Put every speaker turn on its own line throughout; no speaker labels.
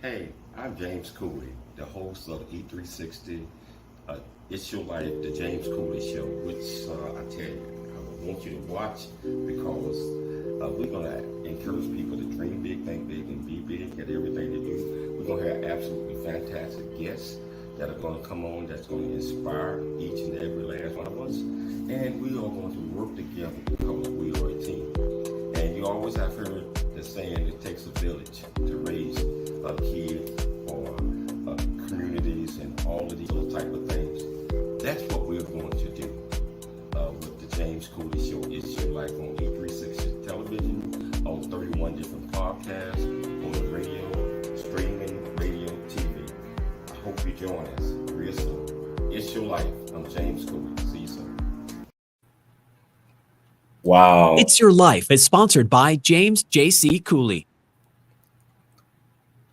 Hey, I'm James Cooley, the host of E360. Uh, it's Your Life, the James Cooley Show, which I tell you, I want you to watch because we're going to encourage people to dream big, think big, and be big at everything they do. We're going to have absolutely fantastic guests that are going to come on that's going to inspire each and every last one of us. And we are going to work together because we are a team. And you always have heard the saying, it takes a village to raise a kid or communities and all of these other type of things. That's what we're going to do with the James Cooley Show. It's Your Life on E360 television, on 31 different podcasts, on the radio, streaming, radio, TV. I hope you join us real soon. It's Your Life. I'm James Cooley. See you soon. Wow.
It's Your Life is sponsored by James J.C. Cooley.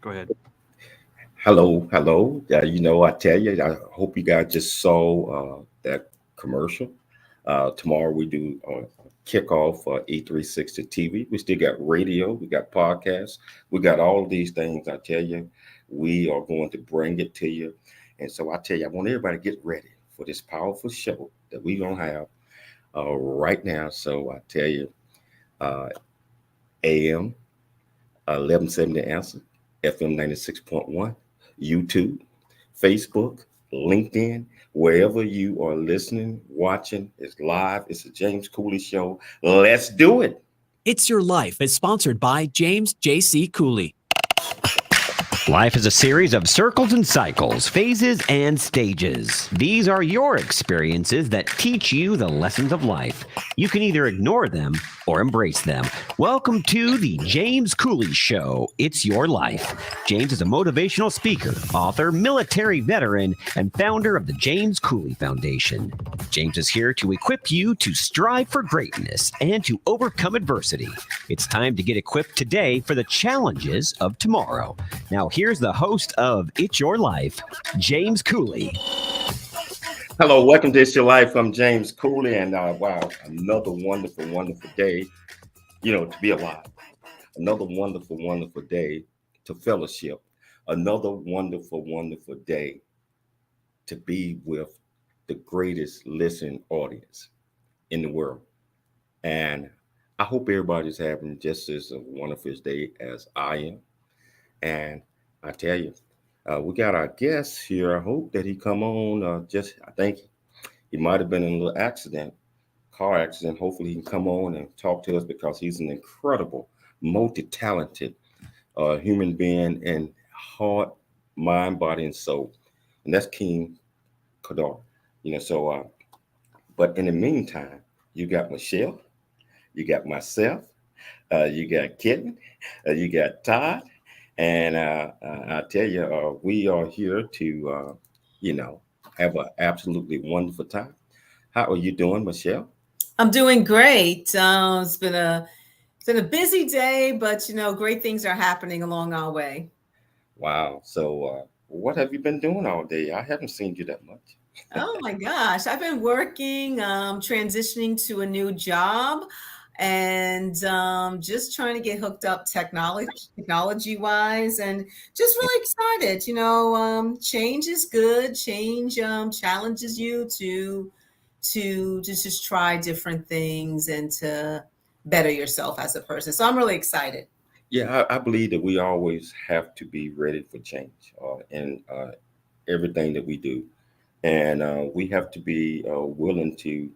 Go ahead.
Hello, hello. I tell you, I hope you guys just saw that commercial. Tomorrow we do kickoff for E360 TV. We still got radio, we got podcasts, we got all of these things. I tell you, we are going to bring it to you. And so I tell you, I want everybody to get ready for this powerful show that we're going to have right now. So I tell you, uh, AM 1170 Answer, FM 96.1. YouTube, Facebook, LinkedIn, wherever you are listening, watching, it's live. It's a James Cooley Show. Let's do it.
It's Your Life is sponsored by James J.C. Cooley.
Life is a series of circles and cycles, phases and stages. These are your experiences that teach you the lessons of life. You can either ignore them or embrace them. Welcome to the James Cooley Show. It's Your Life. James is a motivational speaker, author, military veteran, and founder of the James Cooley Foundation. James is here to equip you to strive for greatness and to overcome adversity. It's time to get equipped today for the challenges of tomorrow. Now, here's the host of It's Your Life, James Cooley.
Hello, welcome to It's Your Life. I'm James Cooley, and wow, another wonderful, wonderful day, to be alive. Another wonderful, wonderful day to fellowship. Another wonderful, wonderful day to be with the greatest listening audience in the world. And I hope everybody's having just as a wonderful day as I am. And I tell you, we got our guest here. I hope that he come on. I think he might have been in a little car accident. Hopefully he can come on and talk to us because he's an incredible, multi-talented human being in heart, mind, body, and soul. And that's King Kedar. But in the meantime, you got Michelle, you got myself, you got Kitten, you got Todd. And I tell you, we are here to, have an absolutely wonderful time. How are you doing, Michelle?
I'm doing great. It's been a busy day, but great things are happening along our way.
Wow. So, what have you been doing all day? I haven't seen you that much.
Oh my gosh, I've been working, transitioning to a new job, and just trying to get hooked up technology wise, and just really excited. Change is good. Change challenges you to just try different things and to better yourself as a person. So I'm really excited.
Yeah, I believe that we always have to be ready for change in everything that we do. And we have to be willing to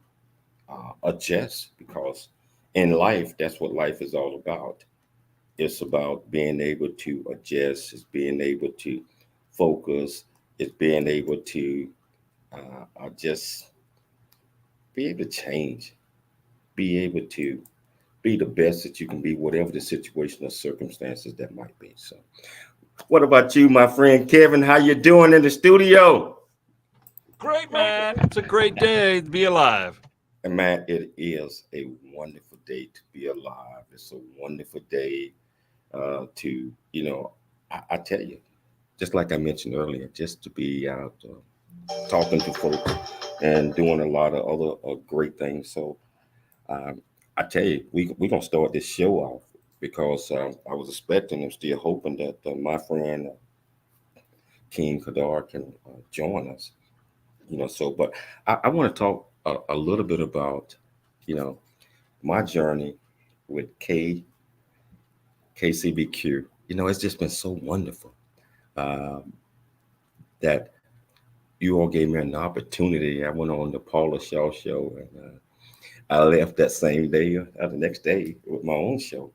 adjust because in life, that's what life is all about. It's about being able to adjust, it's being able to focus, it's being able to just be able to change, be able to be the best that you can be, whatever the situation or circumstances that might be. So, what about you, my friend Kevin? How you doing in the studio?
Great, man. It's a great day to be alive.
And man, it is a wonderful day to be alive. It's a wonderful day I tell you, just like I mentioned earlier, just to be out talking to folks and doing a lot of other great things. So I tell you, we're going to start this show off. because I was expecting and still hoping that my friend King Kedar can join us. So but I want to talk a little bit about you know my journey with KCBQ. It's just been so wonderful um, that you all gave me an opportunity. I went on the Paula Shaw show, and I left that same day, the next day, with my own show.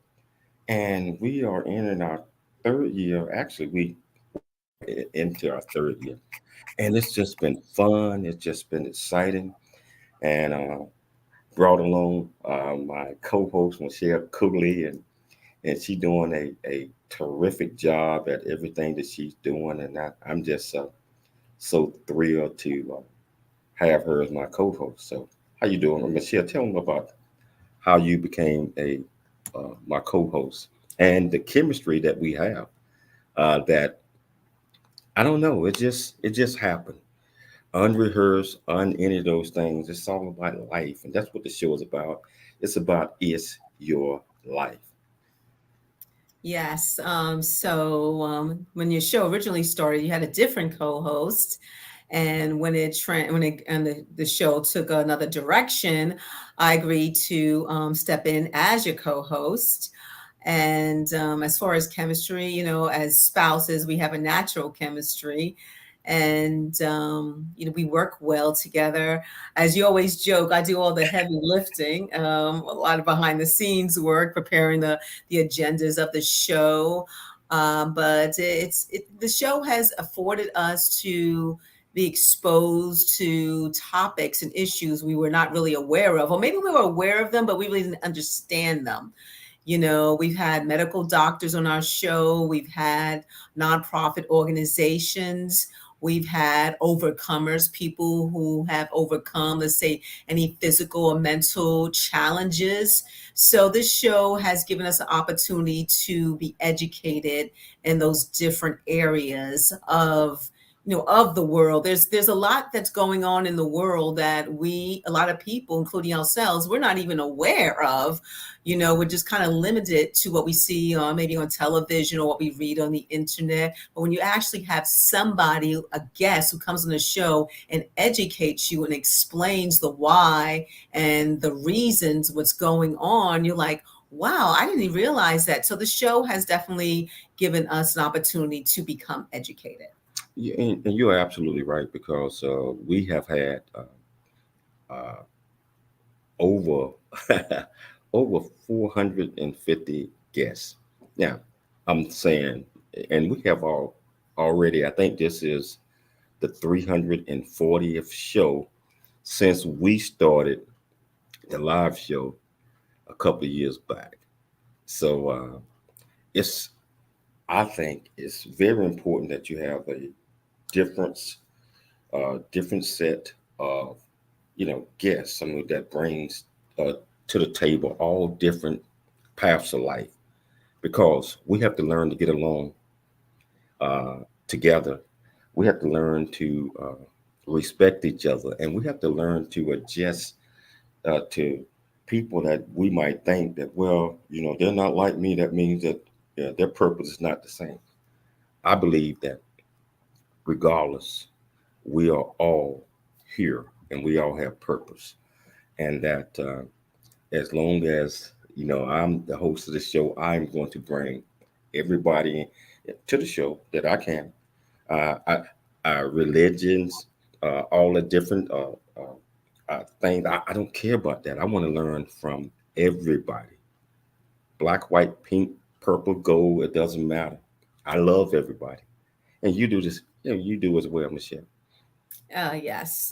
And we are in our third year. Actually, we into our third year, and it's just been fun. It's just been exciting, and brought along my co-host Michelle Cooley, and she doing a terrific job at everything that she's doing, and I'm just so thrilled to have her as my co-host. So, how you doing, Michelle? Tell me about how you became a my co-host and the chemistry that we have. That I don't know. It just happened, unrehearsed, any of those things. It's all about life, and that's what the show is about. It's about it's your life.
Yes. So when your show originally started, you had a different co-host, and when the show took another direction, I agreed to step in as your co-host. And as far as chemistry, as spouses, we have a natural chemistry. And, we work well together. As you always joke, I do all the heavy lifting, a lot of behind the scenes work, preparing the agendas of the show. But the show has afforded us to be exposed to topics and issues we were not really aware of, or maybe we were aware of them, but we really didn't understand them. We've had medical doctors on our show. We've had nonprofit organizations. We've had overcomers, people who have overcome, let's say, any physical or mental challenges. So this show has given us an opportunity to be educated in those different areas of the world. There's a lot that's going on in the world that a lot of people, including ourselves, we're not even aware of. We're just kind of limited to what we see on maybe on television or what we read on the internet. But when you actually have somebody, a guest who comes on the show and educates you and explains the why and the reasons what's going on, you're like, wow, I didn't even realize that. So the show has definitely given us an opportunity to become educated.
Yeah, and you are absolutely right because we have had uh, over over 450 guests. Now, I'm saying, and we have already. I think this is the 340th show since we started the live show a couple of years back. So it's I think it's very important that you have a difference, different set of guests. Someone that brings uh, to the table all different paths of life because we have to learn to get along uh, together. We have to learn to respect each other, and we have to learn to adjust to people that we might think that, well, they're not like me. That means that their purpose is not the same. I believe that regardless, we are all here and we all have purpose, and that as long as I'm the host of the show, I'm going to bring everybody to the show that I can. I, religions, all the different things. I don't care about that. I want to learn from everybody. Black, white, pink, purple, gold. It doesn't matter. I love everybody, and you do this. You do as well, Michelle.
Yes.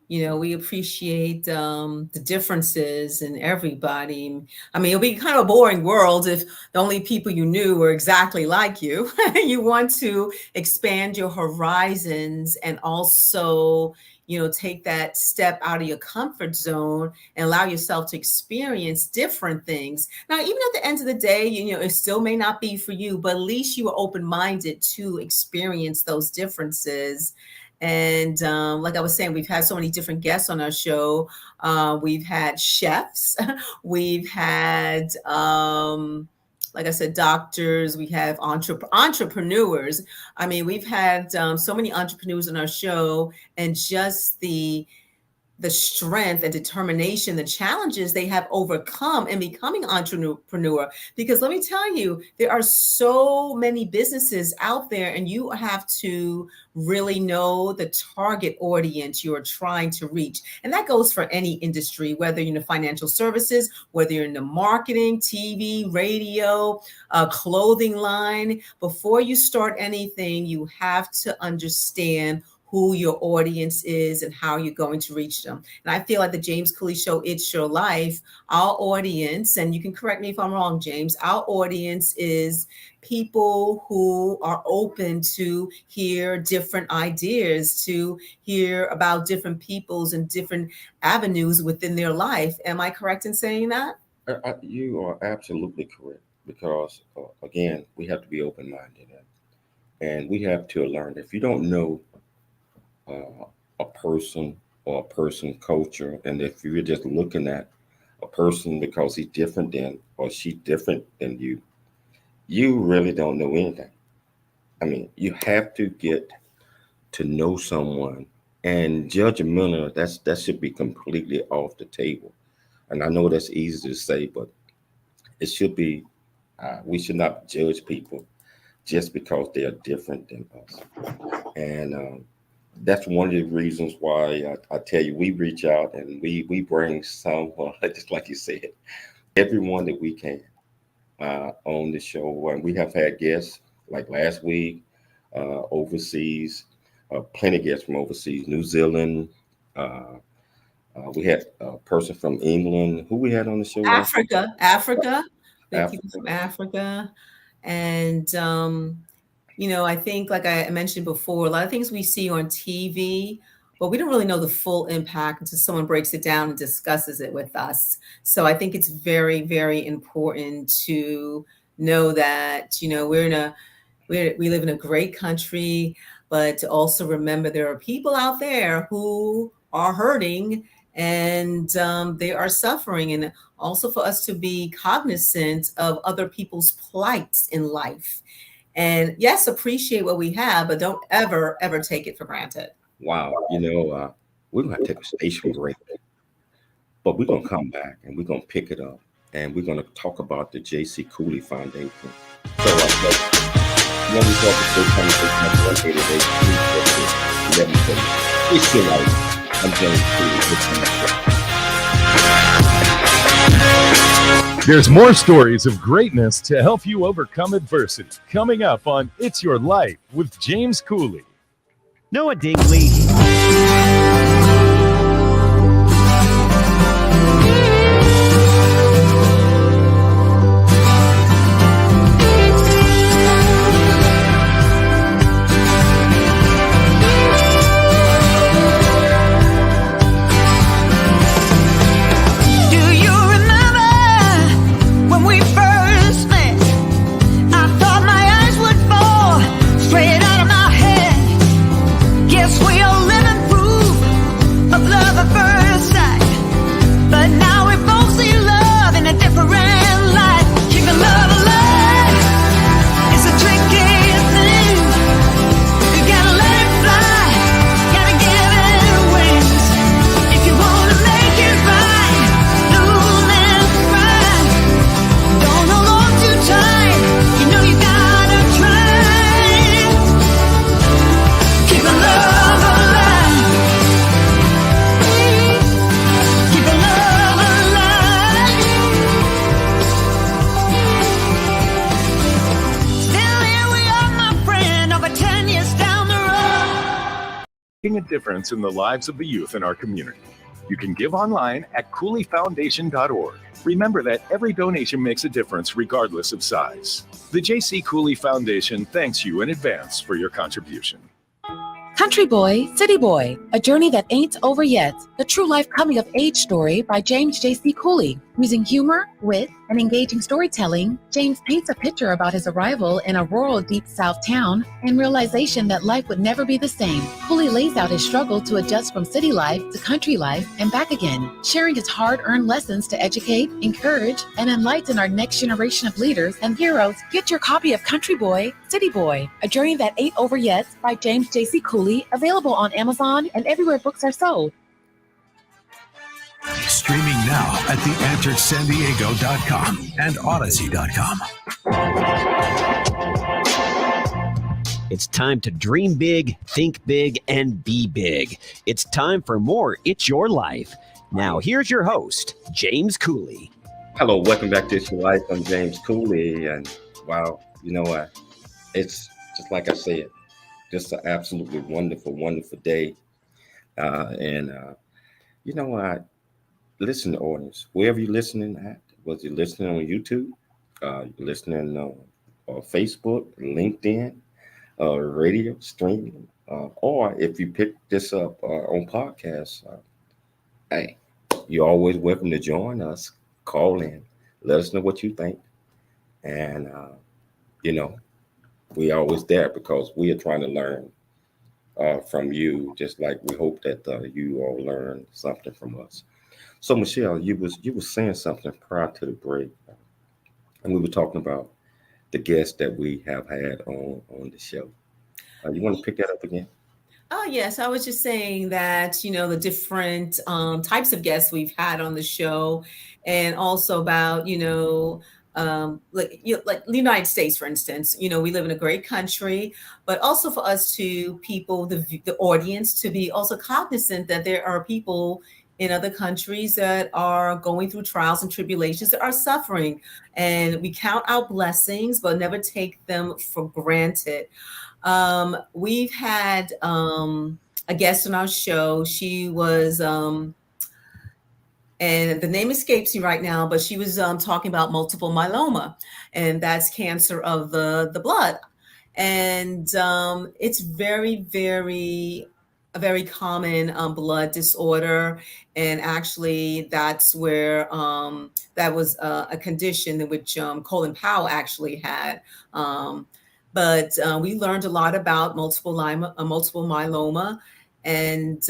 We appreciate the differences in everybody. I mean, it'll be kind of a boring world if the only people you knew were exactly like you. You want to expand your horizons and also, take that step out of your comfort zone and allow yourself to experience different things. Now, even at the end of the day, it still may not be for you, but at least you are open-minded to experience those differences And like I was saying, we've had so many different guests on our show. We've had chefs, we've had, like I said, doctors, we have entrepreneurs. I mean, we've had so many entrepreneurs on our show, and just the strength and determination, the challenges they have overcome in becoming entrepreneur. Because let me tell you, there are so many businesses out there, and you have to really know the target audience you're trying to reach. And that goes for any industry, whether you're in the financial services, whether you're in the marketing, TV, radio, clothing line. Before you start anything, you have to understand who your audience is and how you're going to reach them. And I feel like the James Cooley Show, It's Your Life, our audience, and you can correct me if I'm wrong, James, our audience is people who are open to hear different ideas, to hear about different peoples and different avenues within their life. Am I correct in saying that?
You are absolutely correct, because again, we have to be open-minded, and we have to learn. If you don't know a person or a person culture, and if you're just looking at a person because he's different than or she's different than you really don't know anything. I mean, you have to get to know someone, and judgmental, that should be completely off the table. And I know that's easy to say, but it should be. We should not judge people just because they are different than us. And that's one of the reasons why I tell you, we reach out and we bring someone, just like you said, everyone that we can on the show. And we have had guests like last week, overseas, plenty of guests from overseas, New Zealand. We had a person from England. Who we had on the show?
Africa. People from Africa. And I think, like I mentioned before, a lot of things we see on TV, but we don't really know the full impact until someone breaks it down and discusses it with us. So I think it's very, very important to know that, we live in a great country, but to also remember there are people out there who are hurting, and they are suffering. And also for us to be cognizant of other people's plights in life. And yes, appreciate what we have, but don't ever, ever take it for granted.
Wow. We're going to take a station break, but we're going to come back and we're going to pick it up, and we're going to talk about the J.C. Cooley Foundation. So, when we talk about conversation at 1-888-346-1140, it's your life. I'm James Cooley.
There's more stories of greatness to help you overcome adversity coming up on It's Your Life with James Cooley.
Noah Dingley.
Making a difference in the lives of the youth in our community. You can give online at CooleyFoundation.org. Remember that every donation makes a difference regardless of size. The J.C. Cooley Foundation thanks you in advance for your contribution.
Country Boy, City Boy, A Journey That Ain't Over Yet, the true life coming of age story by James J.C. Cooley. Using humor, wit, and engaging storytelling, James paints a picture about his arrival in a rural deep South town and realization that life would never be the same. Cooley lays out his struggle to adjust from city life to country life and back again, sharing his hard-earned lessons to educate, encourage, and enlighten our next generation of leaders and heroes. Get your copy of Country Boy, City Boy, A Journey That Ain't Over Yet by James J.C. Cooley, available on Amazon and everywhere books are sold.
Streaming now at theansweredsandiego.com and odyssey.com.
It's time to dream big, think big, and be big. It's time for more It's Your Life. Now, here's your host, James Cooley.
Hello, welcome back to It's Your Life. I'm James Cooley, and wow, you know what? It's just like I said, just an absolutely wonderful, wonderful day. You know what? Listen to audience, wherever you're listening at, whether you're listening on YouTube, you're listening on Facebook, LinkedIn, radio streaming, or if you pick this up on podcasts, hey, you're always welcome to join us. Call in, let us know what you think, and we're always there because we are trying to learn from you, just like we hope that you all learn something from us. So Michelle, you was saying something prior to the break, and we were talking about the guests that we have had on the show. You want to pick that up again?
Oh, yes. I was just saying that, the different types of guests we've had on the show, and also about, like the United States, for instance. We live in a great country, but also for us to people, the audience, to be also cognizant that there are people in other countries that are going through trials and tribulations, that are suffering. And we count our blessings, but never take them for granted. We've had a guest on our show. She was, and the name escapes me right now, but she was talking about multiple myeloma, and that's cancer of the blood. And it's a very common blood disorder. And actually, that's where that was a condition in which Colin Powell actually had. But we learned a lot about multiple myeloma. And,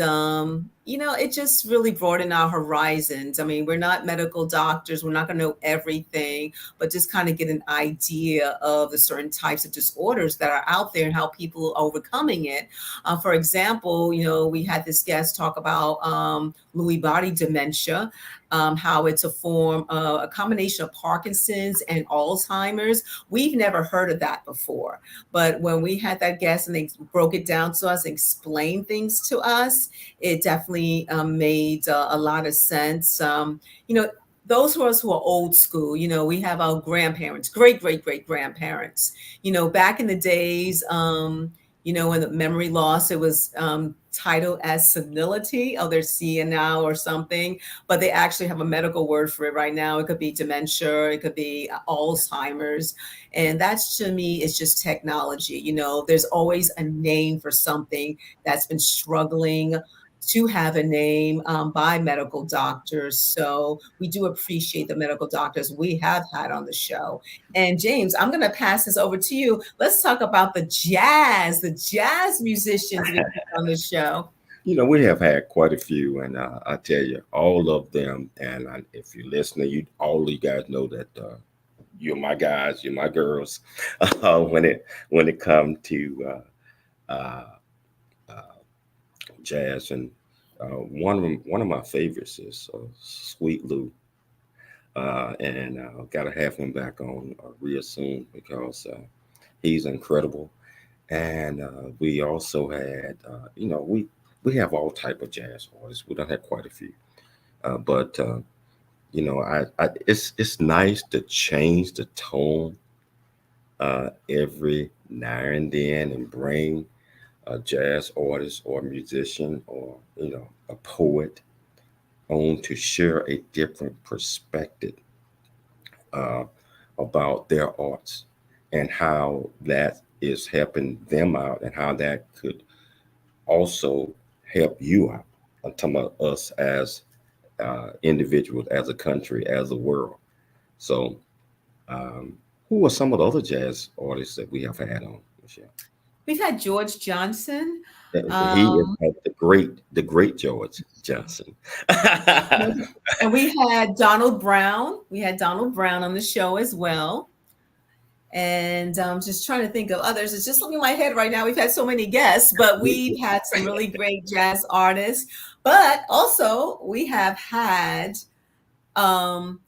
it just really broadened our horizons. I mean, we're not medical doctors. We're not going to know everything, but just kind of get an idea of the certain types of disorders that are out there and how people are overcoming it. For example, we had this guest talk about Lewy body dementia, how it's a combination of Parkinson's and Alzheimer's. We've never heard of that before. But when we had that guest and they broke it down to us and explained things to us, it definitely made a lot of sense. Those of us who are old school, we have our grandparents, great grandparents, back in the days, when the memory loss, it was titled as senility. Oh, they're seeing now or something, but they actually have a medical word for it right now. It could be dementia, it could be Alzheimer's. And that's, to me, is just technology. There's always a name for something that's been struggling to have a name by medical doctors. So we do appreciate the medical doctors we have had on the show. And James, I'm going to pass this over to you. Let's talk about the jazz musicians we have on the show.
We have had quite a few, and I tell you, all of them. And if you're listening, all of you guys know that you're my guys, you're my girls. When it comes to jazz, and one of my favorites is Sweet Lou, and got to have him back on real soon because he's incredible. And we also had we have all type of jazz artists. We don't have quite a few, but it's nice to change the tone every now and then and bring a jazz artist or a musician or a poet on to share a different perspective about their arts and how that is helping them out and how that could also help you out. I'm talking about us as individuals, as a country, as a world. So, who are some of the other jazz artists that we have had on, Michelle?
We've had George Johnson.
He is
Um,
the great George Johnson.
and we had Donald Brown. We had Donald Brown on the show as well. And just trying to think of others. It's just slipping my head right now. We've had so many guests, but we've had some really great jazz artists. But also, we have had um,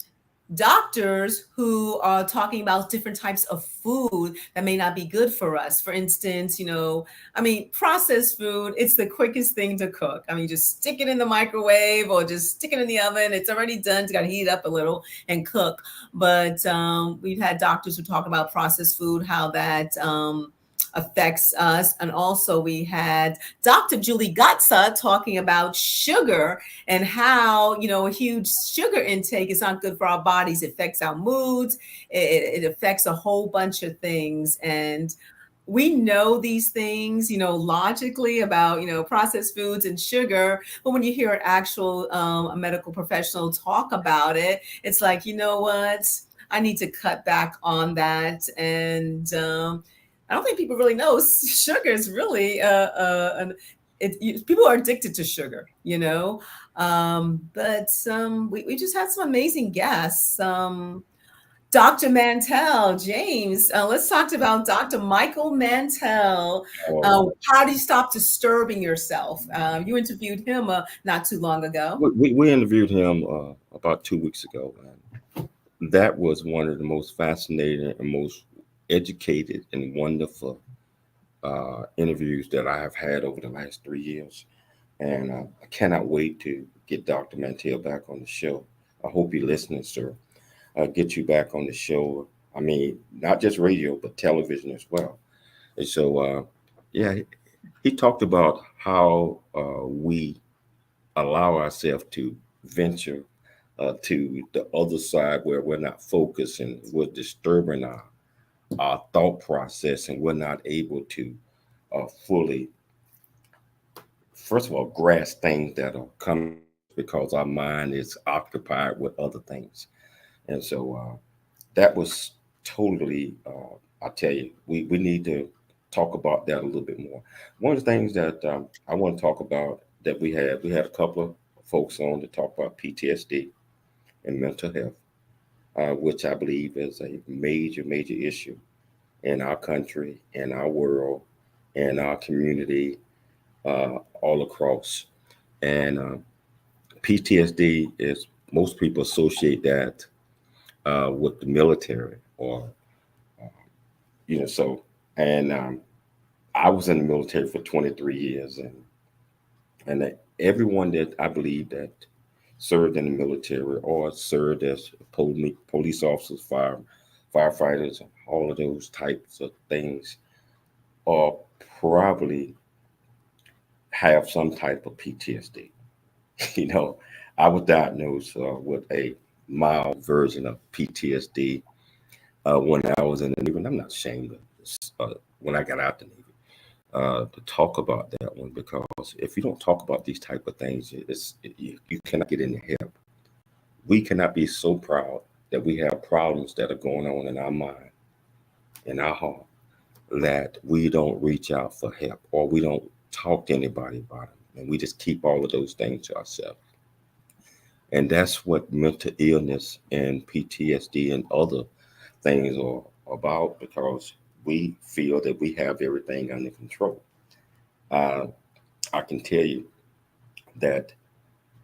doctors who are talking about different types of food that may not be good for us. For instance, processed food, it's the quickest thing to cook. I mean, just stick it in the microwave or just stick it in the oven. It's already done. It's got to heat up a little and cook. But we've had doctors who talk about processed food, how that affects us. And also we had Dr. Julie Gatsa talking about sugar and how, a huge sugar intake is not good for our bodies. It affects our moods. It affects a whole bunch of things. And we know these things, logically about, processed foods and sugar. But when you hear an actual a medical professional talk about it, it's like, you know what? I need to cut back on that. And I don't think people really know sugar is really people are addicted to sugar, but we just had some amazing guests. Dr. Mantell, James, let's talk about Dr. Michael Mantell. How do you stop disturbing yourself? You interviewed him not too long ago.
We interviewed him about 2 weeks ago. And that was one of the most fascinating and most educated and wonderful interviews that I have had over the last 3 years. And I cannot wait to get Dr. Mantell back on the show. I hope you're listening, sir. Get you back on the show. I mean, not just radio, but television as well. And so, he talked about how we allow ourselves to venture to the other side where we're not focused and we're disturbing our thought process, and we're not able to fully, first of all, grasp things that are coming because our mind is occupied with other things. And so that was totally, I tell you, we need to talk about that a little bit more. One of the things that I want to talk about that we had a couple of folks on to talk about PTSD and mental health, which I believe is a major, major issue in our country, in our world, in our community, all across. And PTSD is, most people associate that with the military, or and I was in the military for 23 years, and everyone that I believe that served in the military or served as police officers, firefighters, all of those types of things, are probably have some type of PTSD. I was diagnosed with a mild version of PTSD when I was in the Navy, and I'm not ashamed of when I got out the Navy to talk about that one, because if you don't talk about these type of things, you cannot get any help. We cannot be so proud that we have problems that are going on in our mind, in our heart, that we don't reach out for help, or we don't talk to anybody about them, and we just keep all of those things to ourselves. And that's what mental illness and PTSD and other things are about, because we feel that we have everything under control. I can tell you that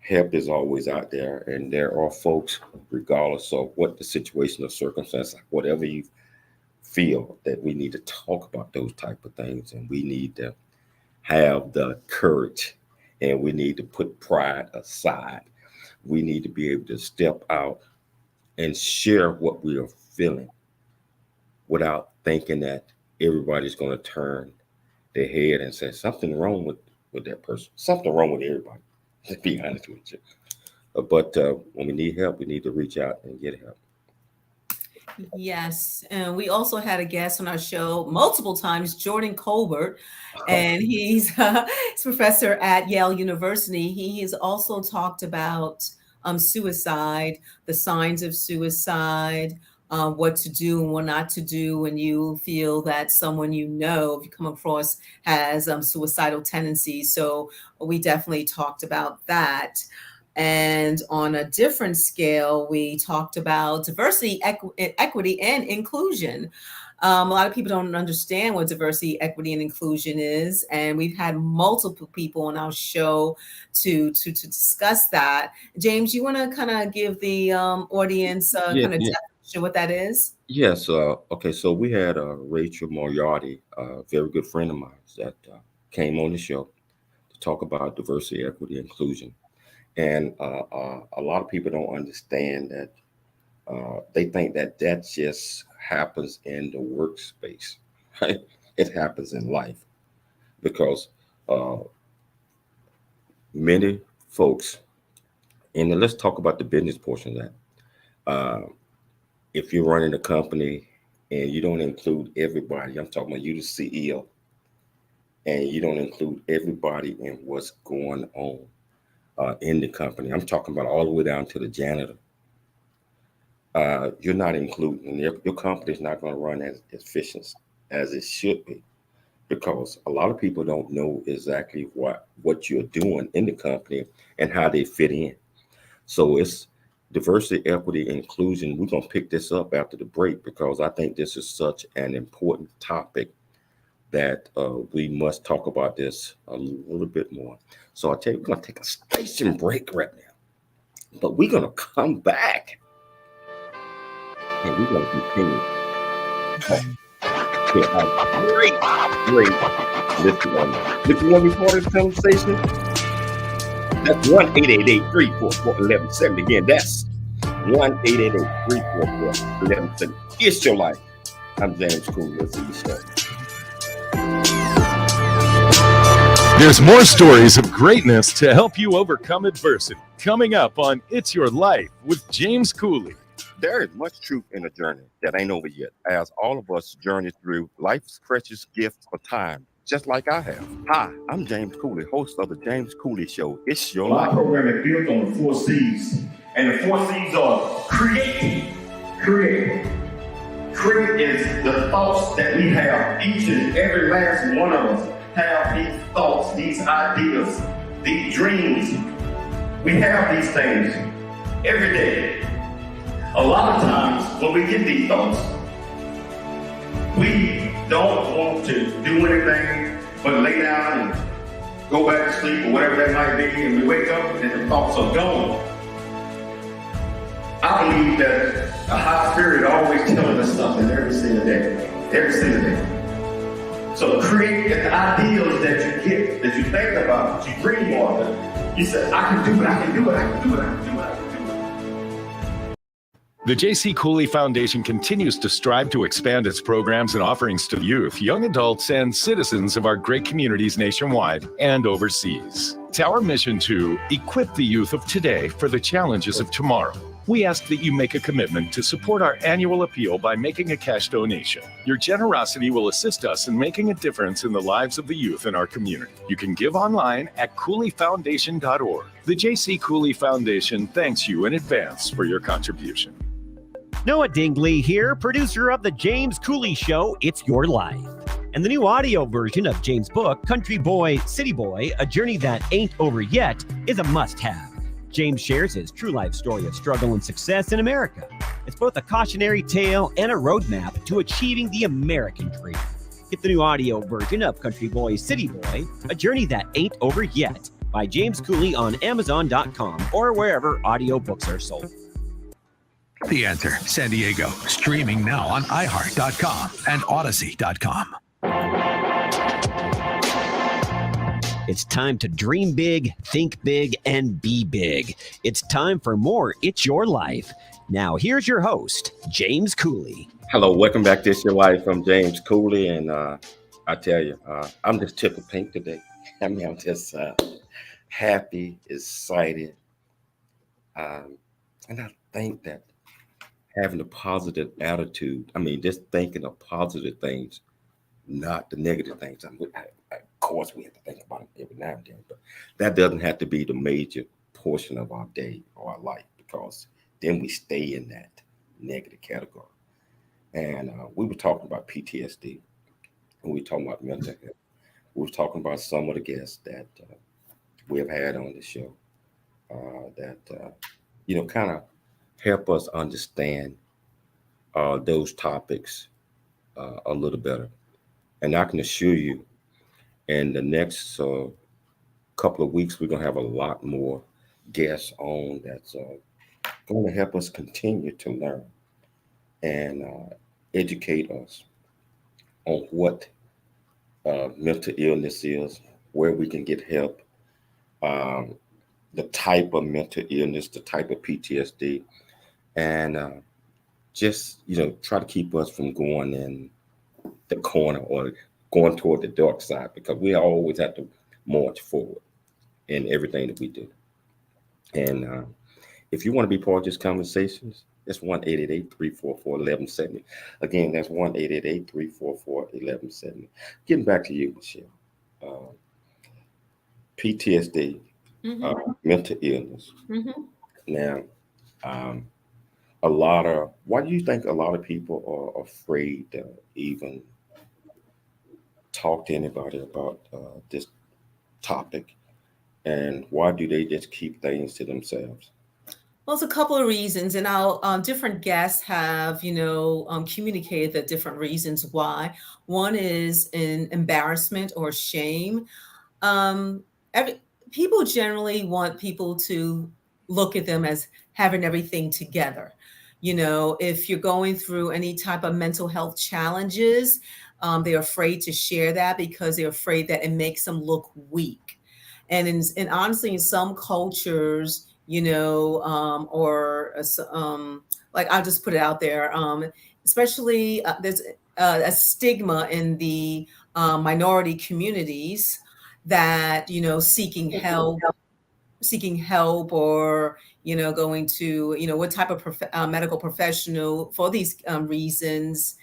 help is always out there, and there are folks, regardless of what the situation or circumstance, whatever you feel, that we need to talk about those type of things, and we need to have the courage, and we need to put pride aside. We need to be able to step out and share what we are feeling without thinking that everybody's going to turn their head and say something wrong with that person, something wrong with everybody, to be honest with you. But when we need help, we need to reach out and get help.
Yes, and we also had a guest on our show multiple times, Jordan Colbert, and he's a professor at Yale University. He has also talked about suicide, the signs of suicide, what to do and what not to do when you feel that someone you know, if you come across, has suicidal tendencies. So we definitely talked about that. And on a different scale, we talked about diversity, equity, and inclusion. A lot of people don't understand what diversity, equity, and inclusion is, and we've had multiple people on our show to discuss that. James, you want to kind of give the audience
Yeah,
kind of
yeah.
definition what that is?
Yes. Okay. So we had Rachel Moriarty, a very good friend of mine, that came on the show to talk about diversity, equity, inclusion. And a lot of people don't understand that. They think that that just happens in the workspace, right? It happens in life because uh, many folks, and let's talk about the business portion of that. Uh, if you're running a company and you don't include everybody, I'm talking about you, the CEO, and you don't include everybody in what's going on in the company. I'm talking about all the way down to the janitor. You're not including your company is not going to run as efficient as it should be because a lot of people don't know exactly what you're doing in the company and how they fit in. So it's diversity, equity, inclusion. We're going to pick this up after the break because I think this is such an important topic that we must talk about this a little bit more. So I tell you, we're going to take a station break right now, but we're going to come back and we're going to continue. To a great listener. If you want to be part of the conversation, that's 1-888-344-1170. Again, that's 1-888-344-1170. It's your life. I'm James Cooley. Let's see the show.
There's more stories of greatness to help you overcome adversity. Coming up on It's Your Life with James Cooley.
There is much truth in a journey that ain't over yet, as all of us journey through life's precious gift of time, just like I have. Hi, I'm James Cooley, host of the James Cooley Show. It's your
My
life.
program is built on the 4 C's, and the 4 C's are create. Create is the thoughts that we have. Each and every last one of us have these thoughts, these ideas, these dreams. We have these things every day. A lot of times when we get these thoughts, we don't want to do anything but lay down and go back to sleep or whatever that might be, and we wake up and the thoughts are gone. I believe that a high spirit always telling us something every single day. Every single day. So create the ideals that you get, that you think about, that you dream of. You say, I can do it, I can do it, I can do it, I can do it, I can do it.
The J.C. Cooley Foundation continues to strive to expand its programs and offerings to youth, young adults, and citizens of our great communities nationwide and overseas. It's our mission to equip the youth of today for the challenges of tomorrow. We ask that you make a commitment to support our annual appeal by making a cash donation. Your generosity will assist us in making a difference in the lives of the youth in our community. You can give online at CooleyFoundation.org. The J.C. Cooley Foundation thanks you in advance for your contribution.
Noah Dingley here, producer of The James Cooley Show, It's Your Life. And the new audio version of James' book, Country Boy, City Boy, A Journey That Ain't Over Yet, is a must-have. James shares his true life story of struggle and success in America. It's both a cautionary tale and a roadmap to achieving the American dream. Get the new audio version of Country Boy, City Boy, A Journey That Ain't Over Yet by James Cooley on Amazon.com or wherever audiobooks are sold.
The Answer San Diego, streaming now on iHeart.com and Odyssey.com.
It's time to dream big, think big, and be big. It's time for more It's Your Life. Now, here's your host, James Cooley.
Hello, welcome back to It's Your Life. I'm James Cooley, and I tell you, I'm just tickled pink today. I mean, I'm just happy, excited, and I think that having a positive attitude, I mean, just thinking of positive things, not the negative things. Of course, we have to think about it every now and then, but that doesn't have to be the major portion of our day or our life, because then we stay in that negative category. And we were talking about PTSD, and we were talking about mental health. We were talking about some of the guests that we have had on the show that kind of help us understand those topics a little better. And I can assure you, in the next couple of weeks, we're going to have a lot more guests on that's going to help us continue to learn and educate us on what mental illness is, where we can get help, the type of mental illness, the type of PTSD, and just try to keep us from going in the corner or going toward the dark side, because we always have to march forward in everything that we do. And if you want to be part of this conversation, it's 1-888-344-1170. Again, that's 1-888-344-1170. Getting back to you, Michelle. PTSD, mental illness.
Mm-hmm.
Now, why do you think a lot of people are afraid to even talk to anybody about this topic? And why do they just keep things to themselves?
Well, it's a couple of reasons, and our different guests have, communicated the different reasons why. One is an embarrassment or shame. Um, People generally want people to look at them as having everything together. If you're going through any type of mental health challenges, they're afraid to share that because they're afraid that it makes them look weak. And honestly, in some cultures, like I'll just put it out there, especially there's a stigma in the minority communities that, seeking help or, going to, what type of medical professional for these reasons,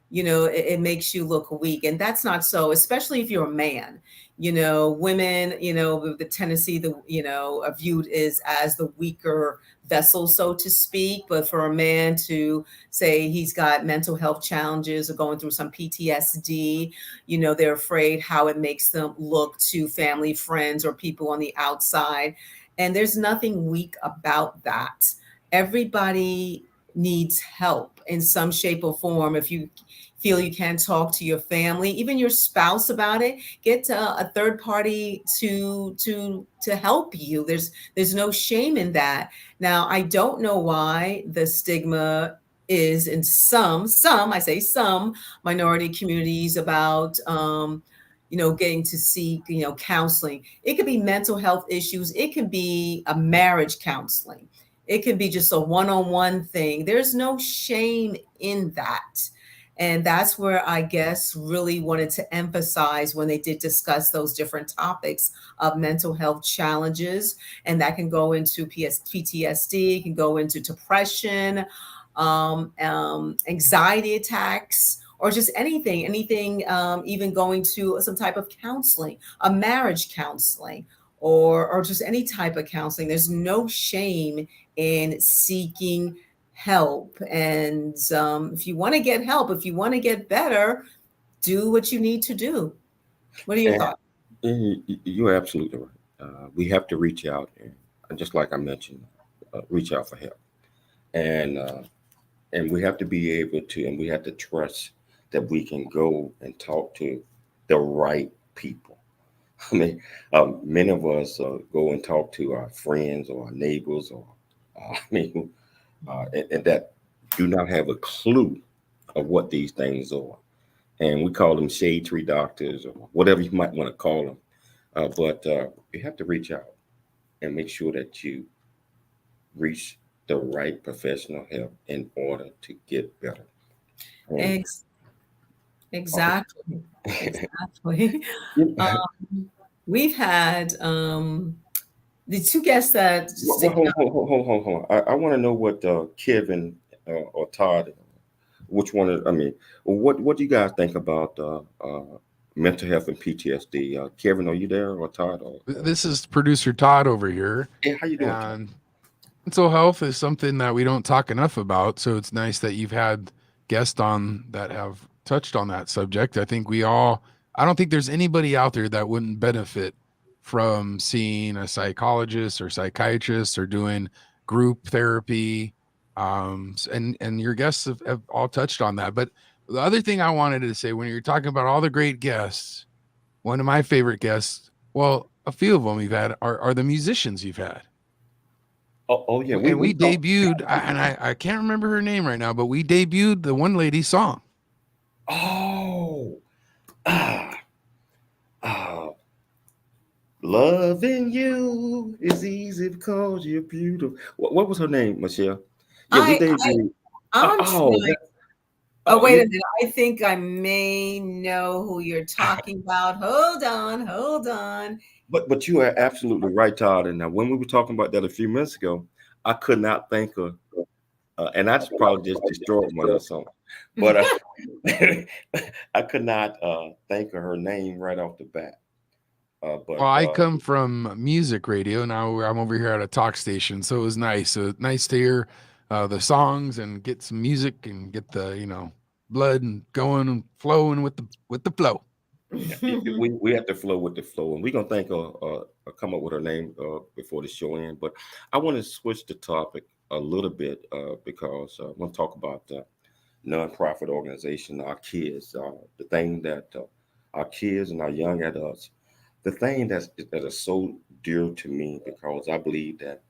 it makes you look weak. And that's not so, especially if you're a man. Women, with the tendency are viewed as the weaker vessel, so to speak. But for a man to say he's got mental health challenges or going through some PTSD, they're afraid how it makes them look to family, friends, or people on the outside. And there's nothing weak about that. Everybody needs help in some shape or form. If you feel you can't talk to your family, even your spouse about it, get a third party to help you. There's no shame in that. Now, I don't know why the stigma is in some minority communities about getting to seek counseling. It could be mental health issues. It could be a marriage counseling. It could be just a one-on-one thing. There's no shame in that. And that's where I guess really wanted to emphasize when they did discuss those different topics of mental health challenges. And that can go into PTSD, can go into depression, anxiety attacks, or just anything, even going to some type of counseling, a marriage counseling, or just any type of counseling. There's no shame in seeking help. And if you want to get help, if you want to get better, do what you need to do. What are your thoughts?
You're absolutely right. We have to reach out, and just like I mentioned, reach out for help. And we have to be able to, and we have to trust that we can go and talk to the right people. I mean, many of us go and talk to our friends or our neighbors, or and that do not have a clue of what these things are. And we call them shade tree doctors or whatever you might want to call them. But you have to reach out and make sure that you reach the right professional help in order to get better.
Exactly. We've had the two guests that.
Hold on. I want to know what Kevin or Todd, which one? What do you guys think about mental health and PTSD. Kevin, are you there, or Todd?
This is producer Todd over here.
Hey, how you doing, Todd?
And mental health is something that we don't talk enough about. So it's nice that you've had guests on that have touched on that subject. I don't think there's anybody out there that wouldn't benefit from seeing a psychologist or psychiatrist or doing group therapy. And your guests have all touched on that. But the other thing I wanted to say, when you're talking about all the great guests, one of my favorite guests, well, a few of them you've had are the musicians you've had.
Oh yeah,
We debuted, I can't remember her name right now, but we debuted the one lady's song.
Oh, ah, ah, loving you is easy because you're beautiful. What was her name, Michelle? Yeah, we debuted.
Wait a minute. I think I may know who you're talking about. Hold on.
But you are absolutely right, Todd. And when we were talking about that a few minutes ago, I could not think of, and I just probably just destroyed one of her songs. But I could not think of her name right off the bat.
I come from music radio. Now I'm over here at a talk station, so it was nice. So nice to hear the songs and get some music and get the blood and going and flowing with the flow.
we have to flow with the flow, and we're gonna think come up with her name before the show ends. But I want to switch the topic a little bit because I want to talk about nonprofit organization, our kids, the thing that our kids and our young adults, the thing that is so dear to me, because I believe that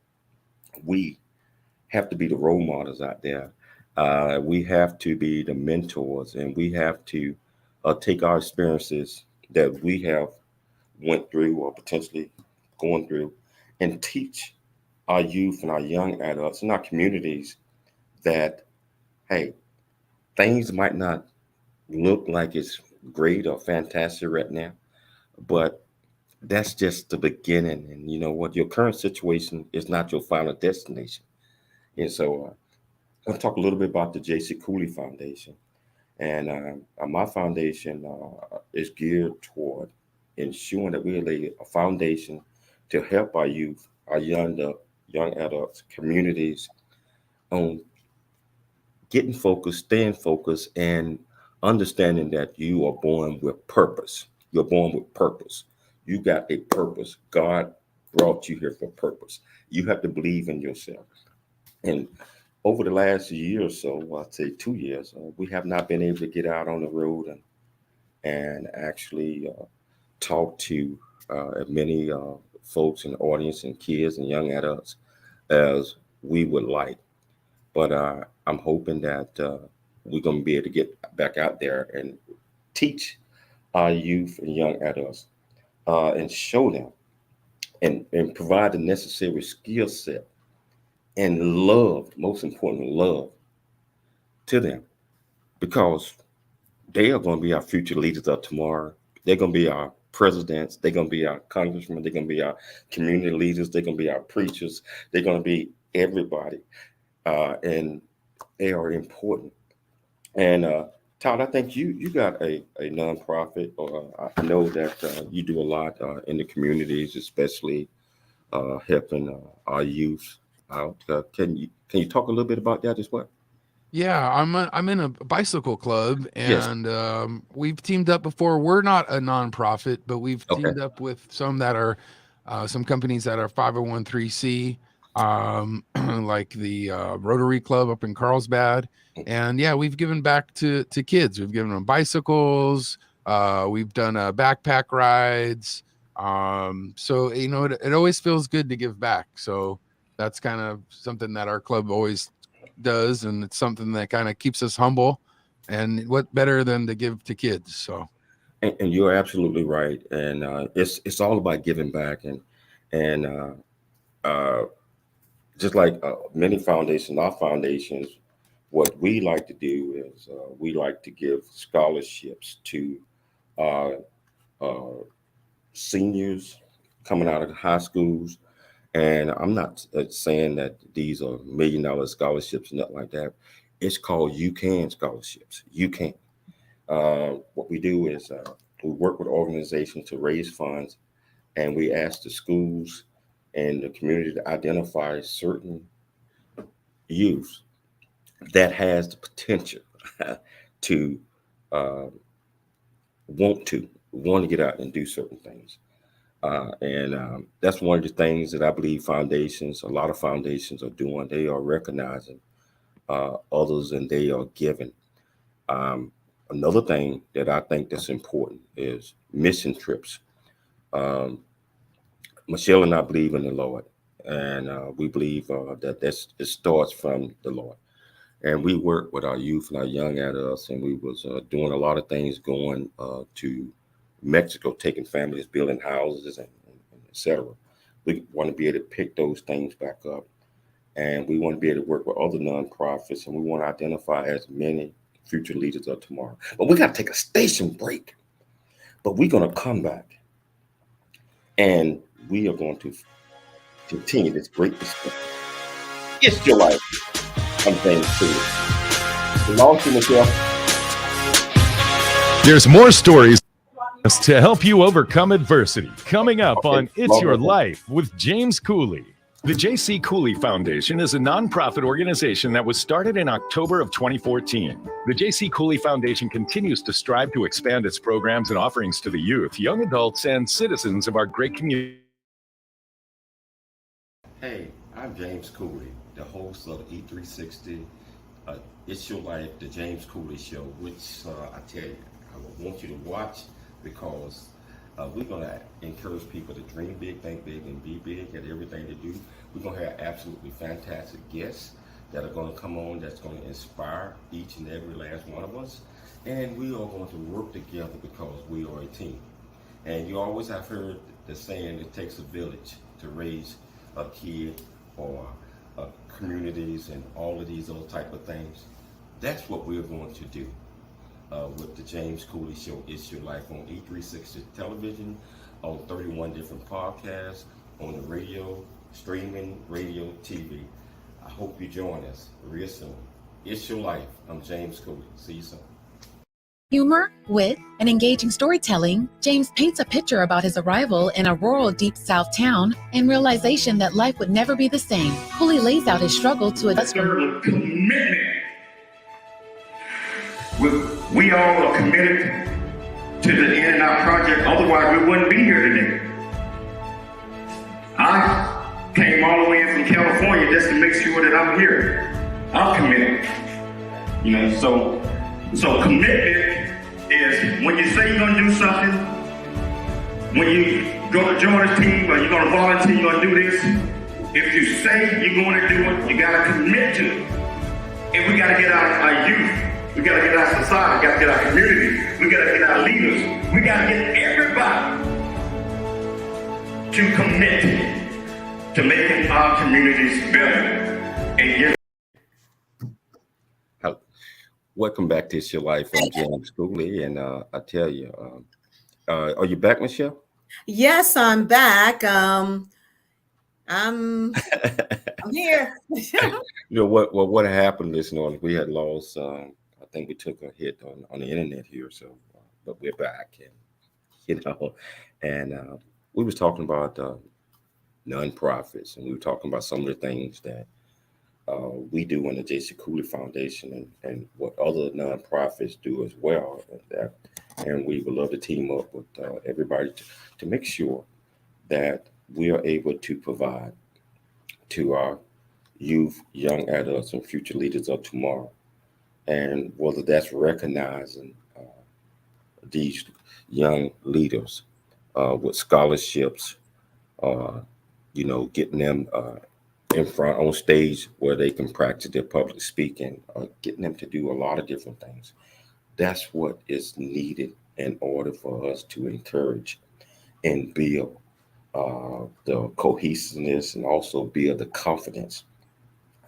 we have to be the role models out there. We have to be the mentors, and we have to take our experiences that we have went through or potentially going through and teach our youth and our young adults in our communities that, hey, things might not look like it's great or fantastic right now, but that's just the beginning. And you know what? Your current situation is not your final destination. And so I'll talk a little bit about the J.C. Cooley Foundation. And my foundation is geared toward ensuring that we lay a foundation to help our youth, our young adults, communities on getting focused, staying focused, and understanding that you are born with purpose. You're born with purpose. You got a purpose. God brought you here for purpose. You have to believe in yourself. And over the last year or so, I'd say 2 years, we have not been able to get out on the road and actually talk to as many folks in the audience and kids and young adults as we would like. But I'm hoping that we're going to be able to get back out there and teach our youth and young adults and show them and provide the necessary skill set and love, most importantly, love to them, because they are going to be our future leaders of tomorrow. They're going to be our presidents. They're going to be our congressmen. They're going to be our community leaders. They're going to be our preachers. They're going to be everybody. And they are important. And Todd, I think you got a nonprofit, or I know that you do a lot in the communities, especially helping our youth out. Can you talk a little bit about that as well?
Yeah, I'm in a bicycle club, and
Yes.
We've teamed up before. We're not a nonprofit, but we've teamed up with some that are some companies that are 501(c), like the Rotary Club up in Carlsbad. And yeah, we've given back to kids. We've given them bicycles. We've done backpack rides. So it always feels good to give back. So that's kind of something that our club always does, and it's something that kind of keeps us humble. And what better than to give to kids? So,
and you're absolutely right. And it's all about giving back, and just like many foundations, our foundations, what we like to do is we like to give scholarships to seniors coming out of high schools. And I'm not saying that these are $1 million scholarships, nothing like that. It's called You Can scholarships. You can. What we do is we work with organizations to raise funds, and we ask the schools and the community to identify certain youth that has the potential to uh, want to get out and do certain things. And that's one of the things that I believe a lot of foundations are doing. They are recognizing others and they are giving. Another thing that I think that's important is mission trips. Um, Michelle and I believe in the Lord, and we believe that it starts from the Lord. And we work with our youth and our young adults, and we was doing a lot of things, going to Mexico, taking families, building houses, and et cetera. We want to be able to pick those things back up, and we want to be able to work with other nonprofits, and we want to identify as many future leaders of tomorrow. But we got to take a station break. But we're going to come back, and we are going to continue this great discussion. It's your life. I'm James Kedar. Long to Michelle.
There's more stories to help you overcome adversity coming up on It's Your Life with James Cooley. The J.C. Cooley Foundation is a nonprofit organization that was started in October of 2014. The J.C. Cooley Foundation continues to strive to expand its programs and offerings to the youth, young adults, and citizens of our great community.
Hey, I'm James Cooley, the host of E360, It's Your Life, the James Cooley Show, which I tell you, I want you to watch because we're going to encourage people to dream big, think big, and be big at everything they do. We're going to have absolutely fantastic guests that are going to come on that's going to inspire each and every last one of us. And we are going to work together because we are a team. And you always have heard the saying, it takes a village to raise a kid or communities and all of these other type of things. That's what we're going to do. With the James Cooley Show, It's Your Life on E360 television, on 31 different podcasts, on the radio, streaming, radio, TV. I hope you join us real soon. It's Your Life. I'm James Cooley. See you soon.
Humor, wit, and engaging storytelling, James paints a picture about his arrival in a rural deep South town and realization that life would never be the same. Cooley lays out his struggle to adjust from
commitment. We all are committed to the In and Out project, otherwise we wouldn't be here today. I came all the way in from California just to make sure that I'm here. I'm committed. So commitment is when you say you're gonna do something, when you go to join a team or you're gonna volunteer, you're gonna do this, if you say you're gonna do it, you gotta commit to it. And we gotta get our youth. We got to get our society, we got to get our community, we got to get our leaders, we got to get everybody to commit to making our communities better. And
welcome back to It's Your Life. I'm James Cooley, and I tell you, are you back, Michelle?
Yes, I'm back. I'm here.
What happened this morning? We had lost. I think we took a hit on the internet here, so but we're back, and we was talking about nonprofits, and we were talking about some of the things that we do in the J.C. Cooley Foundation, and what other nonprofits do as well, and we would love to team up with everybody to make sure that we are able to provide to our youth, young adults, and future leaders of tomorrow. And whether that's recognizing these young leaders with scholarships, getting them in front on stage where they can practice their public speaking, getting them to do a lot of different things. That's what is needed in order for us to encourage and build the cohesiveness and also build the confidence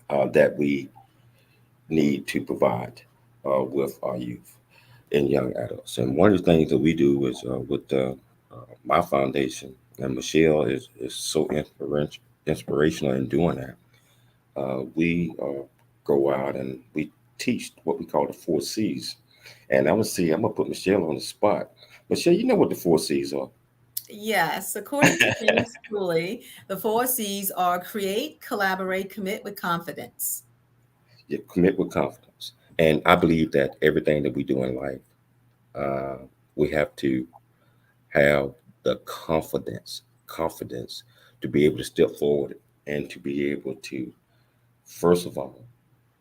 that we need to provide with our youth and young adults. And one of the things that we do is with my foundation, and Michelle is so inspirational in doing that. We go out and we teach what we call the 4 C's. And I'm gonna put Michelle on the spot. Michelle, you know what the 4 C's are?
Yes, according to James Cooley, the 4 C's are create, collaborate, commit with confidence.
You commit with confidence. And I believe that everything that we do in life, uh, we have to have the confidence to be able to step forward and to be able to, first of all,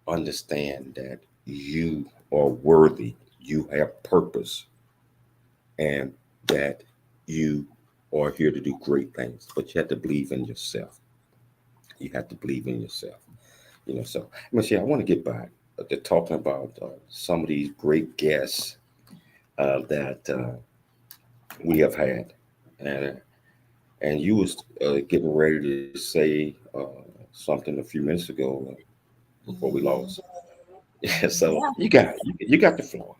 understand that you are worthy, you have purpose, and that you are here to do great things. But you have to believe in yourself. You have to believe in yourself. So Michelle, I want to get back to talking about some of these great guests that we have had, and you was getting ready to say something a few minutes ago before we lost. Yeah, so you got the floor.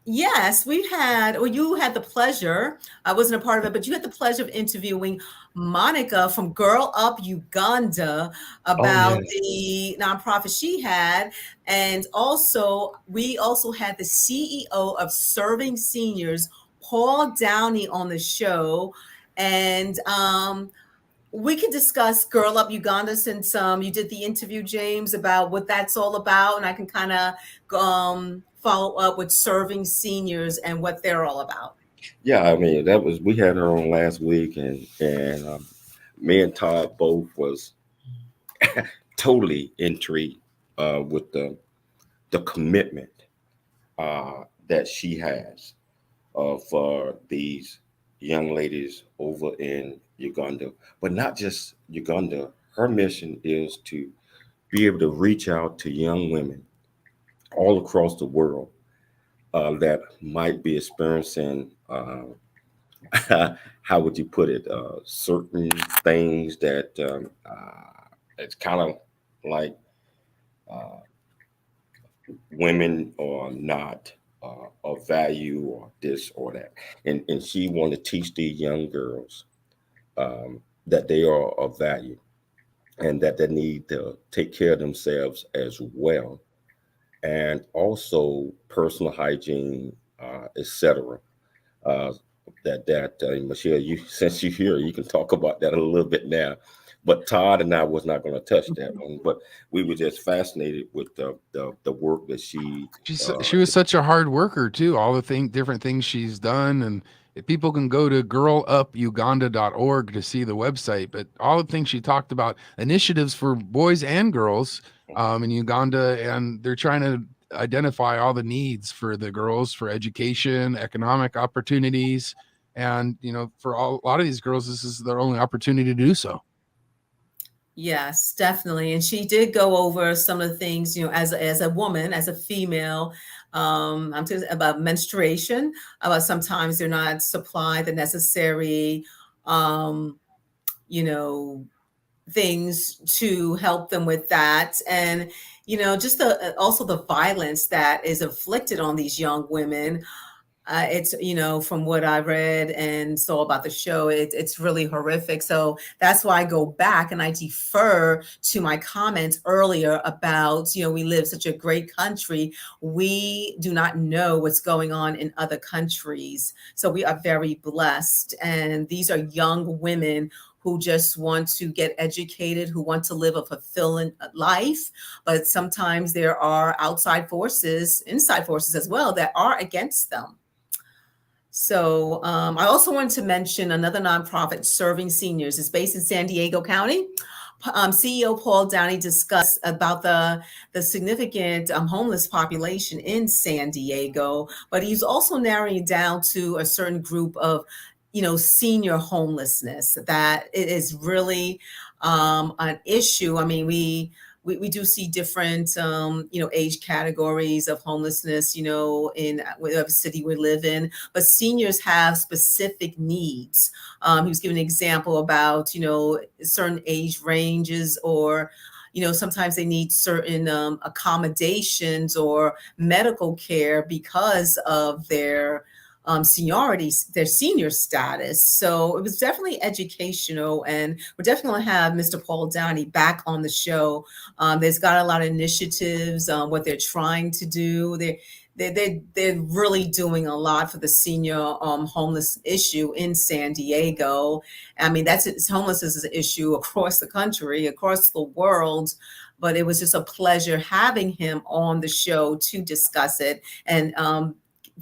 Yes, you had the pleasure, I wasn't a part of it, but you had the pleasure of interviewing Monica from Girl Up Uganda
Oh
about
yes.
the nonprofit she had. And also, we also had the CEO of Serving Seniors, Paul Downey, on the show. And we can discuss Girl Up Uganda since you did the interview, James, about what that's all about. And I can kind of follow up with Serving Seniors and what they're all about.
Yeah, I mean we had her on last week, and me and Todd both was totally intrigued with the commitment that she has for these young ladies over in Uganda, but not just Uganda. Her mission is to be able to reach out to young women all across the world that might be experiencing, how would you put it, certain things that it's kind of like uh, women are not of value or this or that. And she wanted to teach these young girls that they are of value and that they need to take care of themselves as well. And also personal hygiene, etc. Uh, Michelle, you since you're here, you can talk about that a little bit now. But Todd and I was not going to touch that one, but we were just fascinated with the work that
She was such a hard worker too. All the different things she's done, and if people can go to girlupuganda.org to see the website. But all the things she talked about, initiatives for boys and girls in Uganda, and they're trying to identify all the needs for the girls for education, economic opportunities, and for a lot of these girls, this is their only opportunity to do so.
Yes, definitely. And she did go over some of the things, as a woman, as a female, I'm talking about menstruation, about sometimes they're not supplied the necessary, um, you know, things to help them with that. And, just also the violence that is inflicted on these young women. It's, from what I read and saw about the show, it's really horrific. So that's why I go back and I defer to my comments earlier about, we live such a great country. We do not know what's going on in other countries. So we are very blessed. And these are young women who just want to get educated, who want to live a fulfilling life. But sometimes there are outside forces, inside forces as well, that are against them. So I also wanted to mention another nonprofit, Serving Seniors. It's based in San Diego County. CEO Paul Downey discussed about the significant homeless population in San Diego, but he's also narrowing it down to a certain group of, senior homelessness, that it is really an issue. I mean, we do see different, age categories of homelessness, in whatever city we live in, but seniors have specific needs. He was giving an example about, certain age ranges, or, sometimes they need certain accommodations or medical care because of their seniority, their senior status. So it was definitely educational, and we're definitely going to have Mr. Paul Downey back on the show. There's got a lot of initiatives, what they're trying to do. they're really doing a lot for the senior homeless issue in San Diego. I mean, homelessness is an issue across the country, across the world. But it was just a pleasure having him on the show to discuss it. And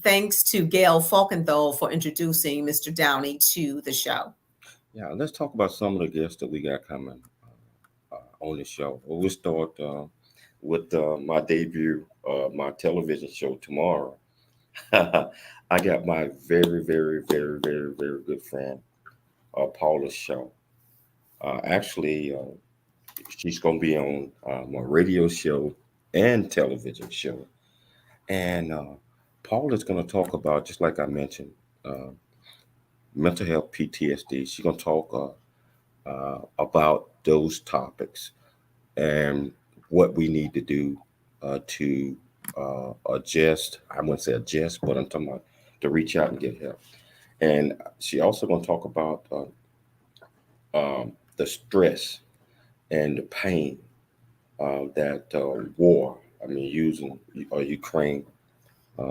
thanks to Gail Falkenthal for introducing Mr. Downey to the show.
Yeah, let's talk about some of the guests that we got coming on the show. Well, we'll start with my debut, my television show tomorrow. I got my very, very, very, very, very good friend, Paula Shaw. Actually, she's going to be on my radio show and television show. And Paula's going to talk about, just like I mentioned, mental health, PTSD. She's going to talk about those topics and what we need to do to adjust. I wouldn't say adjust, but I'm talking about to reach out and get help. And she also going to talk about the stress and the pain that war, I mean, using Ukraine,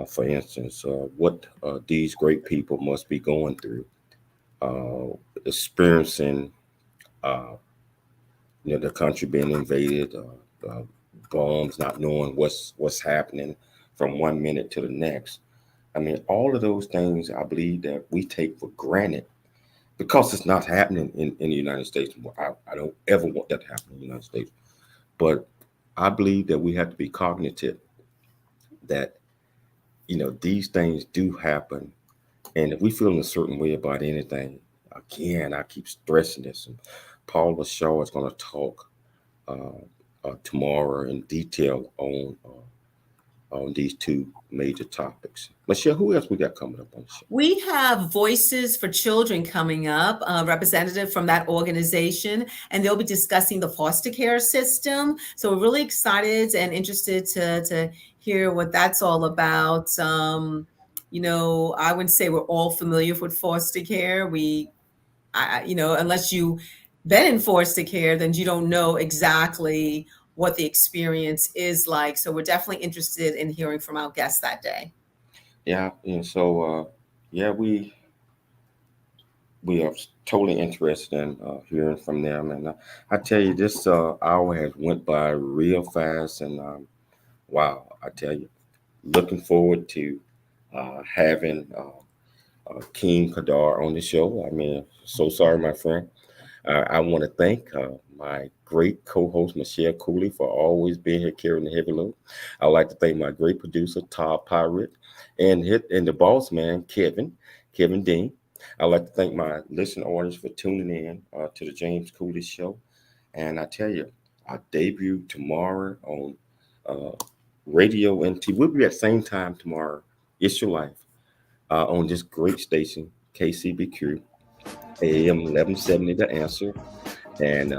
for instance, what these great people must be going through, experiencing, the country being invaded, bombs, not knowing what's happening from one minute to the next. I mean, all of those things I believe that we take for granted because it's not happening in the United States. I don't ever want that to happen in the United States. But I believe that we have to be cognitive that, these things do happen. And if we feel in a certain way about anything, again, I keep stressing this. And Paula Shaw is going to talk tomorrow in detail on these two major topics. Michelle, who else we got coming up on the show?
We have Voices for Children coming up, a representative from that organization, and they'll be discussing the foster care system. So we're really excited and interested to hear what that's all about. I wouldn't say we're all familiar with foster care. Unless you've been in foster care, then you don't know exactly what the experience is like. So we're definitely interested in hearing from our guests that day.
Yeah, and so we are totally interested in hearing from them. And I tell you, this hour has went by real fast, and wow, I tell you, looking forward to having King Kedar on the show. I mean, so sorry, my friend. I want to thank my great co-host, Michelle Cooley, for always being here carrying the heavy load. I'd like to thank my great producer, Todd Pirate, and the boss man, Kevin Dean. I'd like to thank my listening audience for tuning in to the James Cooley Show. And I tell you, I debut tomorrow on radio and TV. We'll be at the same time tomorrow. It's Your Life on this great station, KCBQ, AM 1170, The Answer, and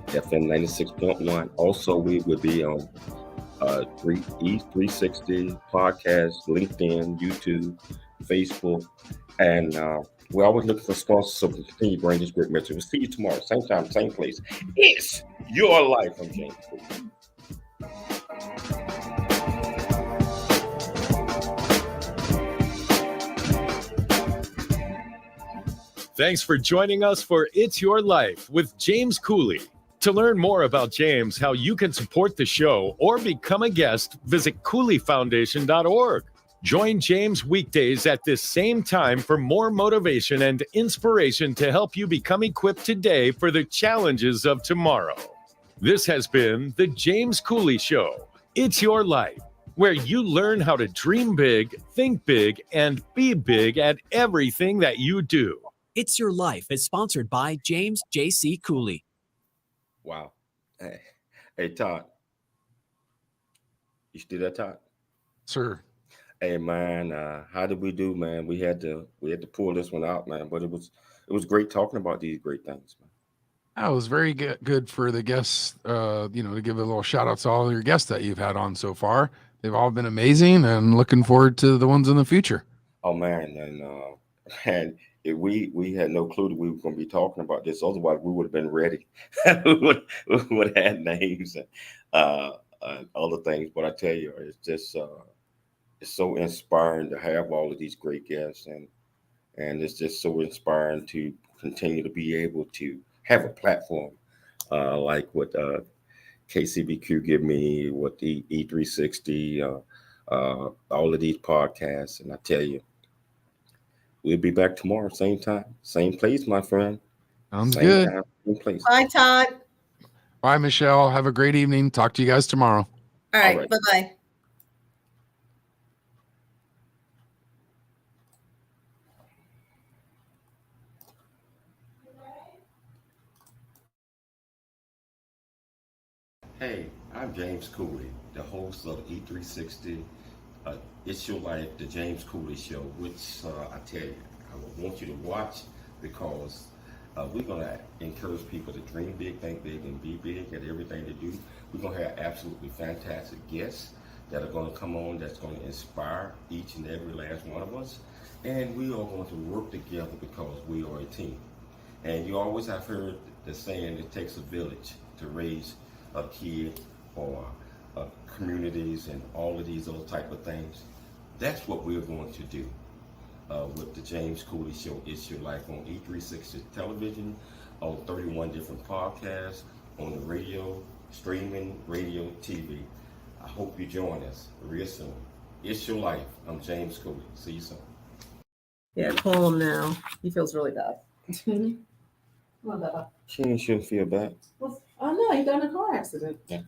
FM 96.1. Also, we will be on E360 podcast, LinkedIn, YouTube, Facebook, and we're always looking for sponsors, so we continue to bring this great message. We'll see you tomorrow, same time, same place. It's Your Life. I'm James Cooley.
Thanks for joining us for It's Your Life with James Cooley. To learn more about James, how you can support the show, or become a guest, visit CooleyFoundation.org. Join James weekdays at this same time for more motivation and inspiration to help you become equipped today for the challenges of tomorrow. This has been The James Cooley Show. It's Your Life, where you learn how to dream big, think big, and be big at everything that you do.
It's Your Life is sponsored by James J.C. Cooley.
Wow. Hey, Todd. You still there, Todd?
Sir.
Hey, man, how did we do, man? We had to pull this one out, man. But it was great talking about these great things, man.
That was very good for the guests, to give a little shout out to all your guests that you've had on so far. They've all been amazing, and looking forward to the ones in the future.
Oh, man. And we had no clue that we were going to be talking about this. Otherwise, we would have been ready. we would have had names and other things. But I tell you, it's just it's so inspiring to have all of these great guests, and it's just so inspiring to continue to be able to have a platform like what KCBQ give me, what the E360, all of these podcasts. And I tell you, we'll be back tomorrow, same time, same place, my friend.
Sounds
Same
good.
time, same place.
Bye, Todd.
Bye, Michelle. Have a great evening. Talk to you guys tomorrow.
All right.
right.
Bye-bye.
Hey, I'm James Cooley, the host of E360. It's Your Life, the James Cooley Show, which I tell you, I want you to watch because we're going to encourage people to dream big, think big, and be big at everything they do. We're going to have absolutely fantastic guests that are going to come on that's going to inspire each and every last one of us. And we are going to work together because we are a team. And you always have heard the saying, it takes a village to raise a kid or communities and all of these other type of things. That's what we're going to do with the James Cooley Show. It's Your Life on E360 television, on 31 different podcasts, on the radio, streaming, radio, TV. I hope you join us real soon. It's Your Life. I'm James Cooley. See you soon.
Yeah, call him now. He feels really bad. Come on, Bubba.
She shouldn't feel bad.
Oh, no, he got in a car accident.
Yeah.